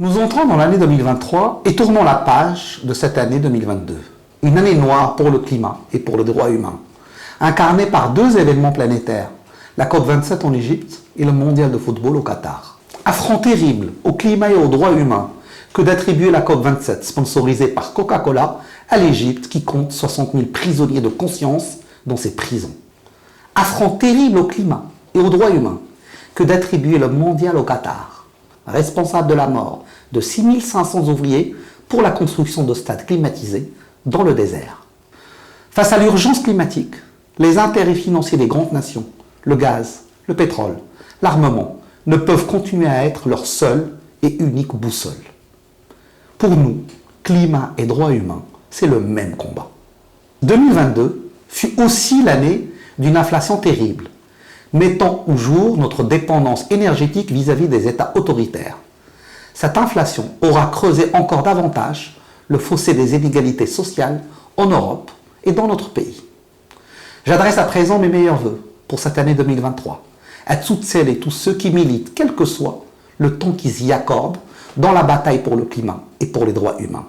Nous entrons dans l'année 2023 et tournons la page de cette année 2022. Une année noire pour le climat et pour le droit humain, incarnée par deux événements planétaires, la COP27 en Égypte et le mondial de football au Qatar. Affront terrible au climat et aux droits humains que d'attribuer la COP27 sponsorisée par Coca-Cola à l'Égypte qui compte 60 000 prisonniers de conscience dans ses prisons. Affront terrible au climat et aux droits humains que d'attribuer le mondial au Qatar, responsable de la mort de 6500 ouvriers pour la construction de stades climatisés dans le désert. Face à l'urgence climatique, les intérêts financiers des grandes nations, le gaz, le pétrole, l'armement, ne peuvent continuer à être leur seule et unique boussole. Pour nous, climat et droits humains, c'est le même combat. 2022 fut aussi l'année d'une inflation terrible, mettant au jour notre dépendance énergétique vis-à-vis des États autoritaires. Cette inflation aura creusé encore davantage le fossé des inégalités sociales en Europe et dans notre pays. J'adresse à présent mes meilleurs vœux pour cette année 2023 à toutes celles et tous ceux qui militent, quel que soit le temps qu'ils y accordent, dans la bataille pour le climat et pour les droits humains.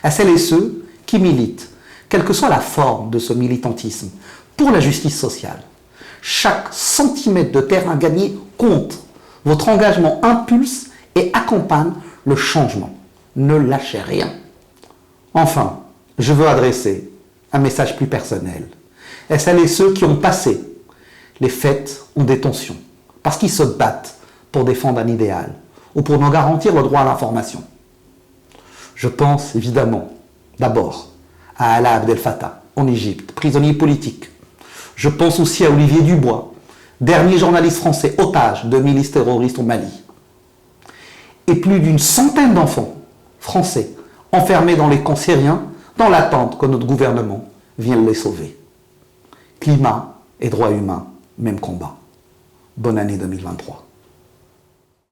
À celles et ceux qui militent, quelle que soit la forme de ce militantisme, pour la justice sociale. Chaque centimètre de terrain gagné compte. Votre engagement impulse et accompagne le changement. Ne lâchez rien. Enfin, je veux adresser un message plus personnel à celles et ceux qui ont passé les fêtes en détention parce qu'ils se battent pour défendre un idéal ou pour nous garantir le droit à l'information. Je pense évidemment d'abord à Alaa Abdel Fattah en Égypte, prisonnier politique. Je pense aussi à Olivier Dubois, dernier journaliste français otage de milices terroristes au Mali. Et plus d'une centaine d'enfants français enfermés dans les camps syriens dans l'attente que notre gouvernement vienne les sauver. Climat et droits humains, même combat. Bonne année 2023.